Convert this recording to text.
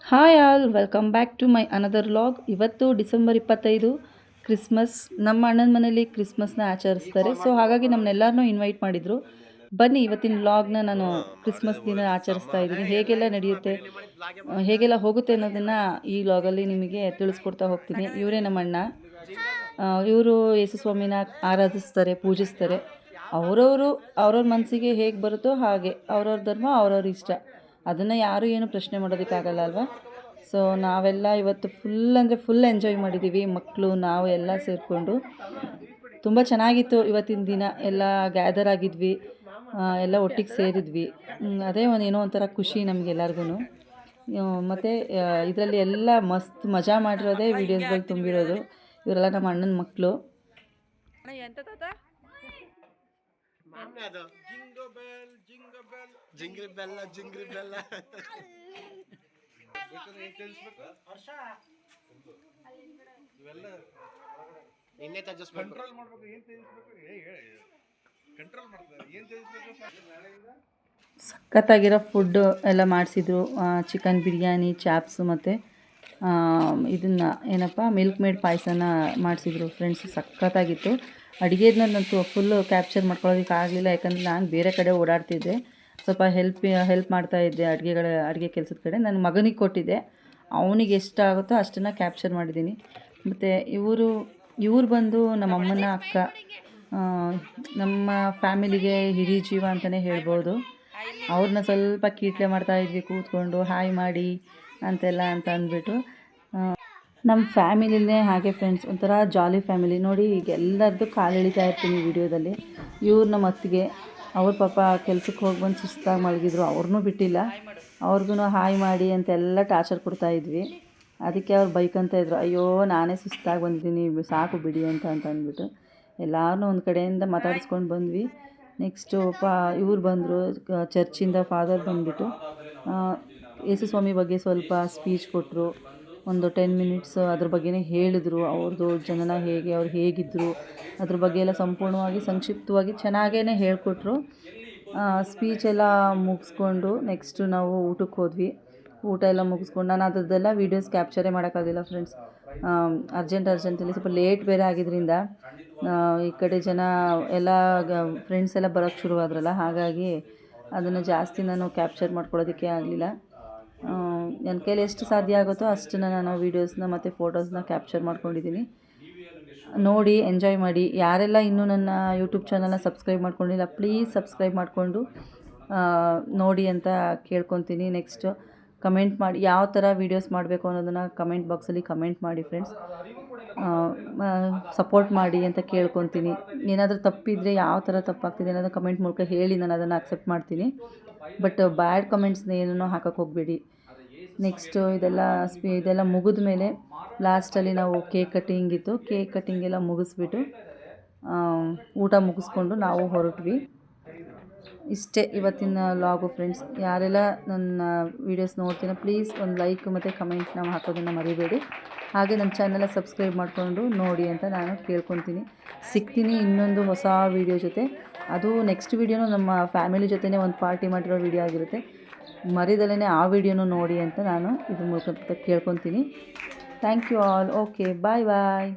Hi all welcome back to my another vlog. ಇವತ್ತು December 25 Christmas. ನಮ್ಮ ಅಣ್ಣನ ಮನೇಲಿ ಕ್ರಿಸ್ಮಸ್ನ ಆಚರಿಸ್ತಾರೆ. ಸೊ ಹಾಗಾಗಿ ನಮ್ಮನ್ನೆಲ್ಲರನ್ನೂ ಇನ್ವೈಟ್ ಮಾಡಿದರು. ಬನ್ನಿ ಇವತ್ತಿನ ವ್ಲಾಗ್ನ ನಾನು ಕ್ರಿಸ್ಮಸ್ ದಿನ ಆಚರಿಸ್ತಾ ಇದ್ದೀನಿ, ಹೇಗೆಲ್ಲ ನಡೆಯುತ್ತೆ, ಹೇಗೆಲ್ಲ ಹೋಗುತ್ತೆ ಅನ್ನೋದನ್ನು ಈ ವ್ಲಾಗಲ್ಲಿ ನಿಮಗೆ ತಿಳಿಸ್ಕೊಡ್ತಾ ಹೋಗ್ತೀನಿ. ಇವರೇ ನಮ್ಮ ಅಣ್ಣ. ಇವರು ಯೇಸು ಸ್ವಾಮಿನ ಆರಾಧಿಸ್ತಾರೆ, ಪೂಜಿಸ್ತಾರೆ. ಅವ್ರವ್ರ ಮನಸ್ಸಿಗೆ ಹೇಗೆ ಬರುತ್ತೋ ಹಾಗೆ, ಅವ್ರವ್ರ ಧರ್ಮ ಅವ್ರವ್ರ ಇಷ್ಟ, ಅದನ್ನು ಯಾರೂ ಏನು ಪ್ರಶ್ನೆ ಮಾಡೋದಕ್ಕಾಗಲ್ಲ ಅಲ್ವಾ. ಸೊ ನಾವೆಲ್ಲ ಇವತ್ತು ಫುಲ್ ಎಂಜಾಯ್ ಮಾಡಿದ್ದೀವಿ, ಮಕ್ಕಳು ನಾವು ಎಲ್ಲ ಸೇರಿಕೊಂಡು. ತುಂಬ ಚೆನ್ನಾಗಿತ್ತು ಇವತ್ತಿನ ದಿನ. ಎಲ್ಲ ಗ್ಯಾದರ್ ಆಗಿದ್ವಿ, ಎಲ್ಲ ಒಟ್ಟಿಗೆ ಸೇರಿದ್ವಿ. ಅದೇ ಏನೋ ಒಂಥರ ಖುಷಿ ನಮಗೆಲ್ಲರಿಗೂ. ಮತ್ತು ಇದರಲ್ಲಿ ಎಲ್ಲ ಮಸ್ತ್ ಮಜಾ ಮಾಡಿರೋದೇ ವೀಡಿಯೋಸ್ಗಳು ತುಂಬಿರೋದು. ಇವರೆಲ್ಲ ನಮ್ಮ ಅಣ್ಣನ ಮಕ್ಕಳು. ಸಖತ್ತಾಗಿರೋ ಫುಡ್ ಎಲ್ಲ ಮಾಡಿಸಿದ್ರು. ಚಿಕನ್ ಬಿರಿಯಾನಿ, ಚಾಪ್ಸು ಮತ್ತು ಇದನ್ನು ಏನಪ್ಪ ಮಿಲ್ಕ್ ಮೇಡ್ ಪಾಯಸನ ಮಾಡಿಸಿದ್ರು ಫ್ರೆಂಡ್ಸ್. ಸಖತ್ತಾಗಿತ್ತು. ಅಡುಗೆದನ್ನಂತೂ ಫುಲ್ಲು ಕ್ಯಾಪ್ಚರ್ ಮಾಡ್ಕೊಳ್ಳೋದಕ್ಕೆ ಆಗಲಿಲ್ಲ, ಯಾಕಂದರೆ ನಾನು ಬೇರೆ ಕಡೆ ಓಡಾಡ್ತಿದ್ದೆ. ಸ್ವಲ್ಪ ಹೆಲ್ಪ್ ಮಾಡ್ತಾಯಿದ್ದೆ ಅಡುಗೆ ಕೆಲಸದ ಕಡೆ. ನನ್ನ ಮಗನಿಗೆ ಕೊಟ್ಟಿದ್ದೆ, ಅವನಿಗೆ ಎಷ್ಟಾಗುತ್ತೋ ಅಷ್ಟನ್ನು ಕ್ಯಾಪ್ಚರ್ ಮಾಡಿದ್ದೀನಿ. ಮತ್ತು ಇವರು ಬಂದು ನಮ್ಮಮ್ಮನ ಅಕ್ಕ, ನಮ್ಮ ಫ್ಯಾಮಿಲಿಗೆ ಹಿರಿ ಜೀವ ಅಂತಲೇ ಹೇಳ್ಬೋದು. ಅವ್ರನ್ನ ಸ್ವಲ್ಪ ಕೀಟ್ಲೆ ಮಾಡ್ತಾಯಿದ್ವಿ ಕೂತ್ಕೊಂಡು, ಹಾಯ್ ಮಾಡಿ ಅಂತೆಲ್ಲ ಅಂತ ಅಂದ್ಬಿಟ್ಟು. ನಮ್ಮ ಫ್ಯಾಮಿಲಿನೇ ಹಾಗೆ ಫ್ರೆಂಡ್ಸ್, ಒಂಥರ ಜಾಲಿ ಫ್ಯಾಮಿಲಿ. ನೋಡಿ ಈಗ ಎಲ್ಲರದ್ದು ಕಾಲು ಎಳಿತಾ ಇರ್ತೀನಿ ವೀಡಿಯೋದಲ್ಲಿ. ಇವ್ರು ನಮ್ಮ ಅತ್ತಿಗೆ, ಅವ್ರ ಪಾಪ ಕೆಲ್ಸಕ್ಕೆ ಹೋಗಿ ಬಂದು ಸುಸ್ತಾಗಿ ಮಲಗಿದ್ರು, ಅವ್ರನ್ನೂ ಬಿಟ್ಟಿಲ್ಲ. ಅವ್ರಿಗೂ ಹಾಯ್ ಮಾಡಿ ಅಂತೆಲ್ಲ ಟಾರ್ಚರ್ ಕೊಡ್ತಾಯಿದ್ವಿ. ಅದಕ್ಕೆ ಅವ್ರು ಬೈಕಂತ ಇದ್ರು, ಅಯ್ಯೋ ನಾನೇ ಸುಸ್ತಾಗಿ ಬಂದಿದ್ದೀನಿ, ಸಾಕು ಬಿಡಿ ಅಂತ ಅಂದ್ಬಿಟ್ಟು. ಎಲ್ಲರೂ ಒಂದು ಕಡೆಯಿಂದ ಮಾತಾಡಿಸ್ಕೊಂಡು ಬಂದ್ವಿ. ನೆಕ್ಸ್ಟು ಇವ್ರು ಬಂದರು, ಚರ್ಚಿಂದ ಫಾದರ್ ಬಂದುಬಿಟ್ಟು ಯೇಸು ಸ್ವಾಮಿ ಬಗ್ಗೆ ಸ್ವಲ್ಪ ಸ್ಪೀಚ್ ಕೊಟ್ಟರು. ಒಂದು 10 ಮಿನಿಟ್ಸ್ ಅದ್ರ ಬಗ್ಗೆನೇ ಹೇಳಿದ್ರು. ಅವ್ರದ್ದು ಜನನ ಹೇಗೆ, ಅವ್ರು ಹೇಗಿದ್ದರು ಅದ್ರ ಬಗ್ಗೆ ಎಲ್ಲ ಸಂಪೂರ್ಣವಾಗಿ ಸಂಕ್ಷಿಪ್ತವಾಗಿ ಚೆನ್ನಾಗೇ ಹೇಳಿಕೊಟ್ರು. ಸ್ಪೀಚೆಲ್ಲ ಮುಗಿಸ್ಕೊಂಡು ನೆಕ್ಸ್ಟು ನಾವು ಊಟಕ್ಕೆ ಹೋದ್ವಿ. ಊಟ ಎಲ್ಲ ಮುಗಿಸ್ಕೊಂಡು ನಾನು ಅದರದ್ದೆಲ್ಲ ವೀಡಿಯೋಸ್ ಕ್ಯಾಪ್ಚರೇ ಮಾಡೋಕ್ಕಾಗಲಿಲ್ಲ ಫ್ರೆಂಡ್ಸ್. ಅರ್ಜೆಂಟಲ್ಲಿ ಸ್ವಲ್ಪ ಲೇಟ್ ಬೇರೆ ಆಗಿದ್ದರಿಂದ ಈ ಕಡೆ ಜನ ಎಲ್ಲ ಫ್ರೆಂಡ್ಸ್ ಎಲ್ಲ ಬರೋಕ್ಕೆ ಶುರುವಾದ್ರಲ್ಲ, ಹಾಗಾಗಿ ಅದನ್ನು ಜಾಸ್ತಿ ನಾನು ಕ್ಯಾಪ್ಚರ್ ಮಾಡ್ಕೊಳ್ಳೋದಕ್ಕೆ ಆಗಲಿಲ್ಲ. ನನ್ನ ಕೈಲಿ ಎಷ್ಟು ಸಾಧ್ಯ ಆಗುತ್ತೋ ಅಷ್ಟನ್ನು ನಾನು ವೀಡಿಯೋಸ್ನ ಮತ್ತು ಫೋಟೋಸ್ನ ಕ್ಯಾಪ್ಚರ್ ಮಾಡ್ಕೊಂಡಿದ್ದೀನಿ. ನೋಡಿ ಎಂಜಾಯ್ ಮಾಡಿ. ಯಾರೆಲ್ಲ ಇನ್ನೂ ನನ್ನ ಯೂಟ್ಯೂಬ್ ಚಾನಲ್ನ ಸಬ್ಸ್ಕ್ರೈಬ್ ಮಾಡ್ಕೊಂಡಿಲ್ಲ, ಪ್ಲೀಸ್ ಸಬ್ಸ್ಕ್ರೈಬ್ ಮಾಡಿಕೊಂಡು ನೋಡಿ ಅಂತ ಕೇಳ್ಕೊತೀನಿ. ನೆಕ್ಸ್ಟು ಕಮೆಂಟ್ ಮಾಡಿ, ಯಾವ ಥರ ವೀಡಿಯೋಸ್ ಮಾಡಬೇಕು ಅನ್ನೋದನ್ನು ಕಮೆಂಟ್ ಬಾಕ್ಸಲ್ಲಿ ಕಮೆಂಟ್ ಮಾಡಿ ಫ್ರೆಂಡ್ಸ್. ಸಪೋರ್ಟ್ ಮಾಡಿ ಅಂತ ಕೇಳ್ಕೊತೀನಿ. ಏನಾದರೂ ತಪ್ಪಿದರೆ, ಯಾವ ಥರ ತಪ್ಪಾಗ್ತಿದೆ ಅನ್ನೋದು ಕಮೆಂಟ್ ಮೂಲಕ ಹೇಳಿ, ನಾನು ಅದನ್ನು ಅಕ್ಸೆಪ್ಟ್ ಮಾಡ್ತೀನಿ. ಬಟ್ ಬ್ಯಾಡ್ ಕಮೆಂಟ್ಸ್ನ ಏನೂ ಹಾಕೋಕ್ಕೆ ಹೋಗಬೇಡಿ. ನೆಕ್ಸ್ಟು ಇದೆಲ್ಲ ಮುಗಿದ ಮೇಲೆ ಲಾಸ್ಟಲ್ಲಿ ನಾವು ಕೇಕ್ ಕಟ್ಟಿಂಗ್ ಇತ್ತು. ಕೇಕ್ ಕಟ್ಟಿಂಗೆಲ್ಲ ಮುಗಿಸ್ಬಿಟ್ಟು ಊಟ ಮುಗಿಸ್ಕೊಂಡು ನಾವು ಹೊರಟ್ವಿ. ಇಷ್ಟೇ ಇವತ್ತಿನ ವ್ಲಾಗು ಫ್ರೆಂಡ್ಸ್. ಯಾರೆಲ್ಲ ನನ್ನ ವೀಡಿಯೋಸ್ ನೋಡ್ತೀನೋ ಪ್ಲೀಸ್ ಒಂದು ಲೈಕ್ ಮತ್ತು ಕಮೆಂಟ್ನ ಹಾಕೋದನ್ನು ಮರಿಬೇಡಿ. ಹಾಗೆ ನನ್ನ ಚಾನಲ್ನ ಸಬ್ಸ್ಕ್ರೈಬ್ ಮಾಡಿಕೊಂಡು ನೋಡಿ ಅಂತ ನಾನು ಕೇಳ್ಕೊತೀನಿ. ಸಿಗ್ತೀನಿ ಇನ್ನೊಂದು ಹೊಸ ವೀಡಿಯೋ ಜೊತೆ. ಅದು ನೆಕ್ಸ್ಟ್ ವೀಡಿಯೋನು ನಮ್ಮ ಫ್ಯಾಮಿಲಿ ಜೊತೆನೇ ಒಂದು ಪಾರ್ಟಿ ಮಾಡಿರೋ ವೀಡಿಯೋ ಆಗಿರುತ್ತೆ. ಮರಿದಲ್ಲೇ ಆ ವಿಡಿಯೋನು ನೋಡಿ ಅಂತ ನಾನು ಇದ್ರ ಮೂಲಕ ಕೇಳ್ಕೊತೀನಿ. Thank you all. Okay, bye.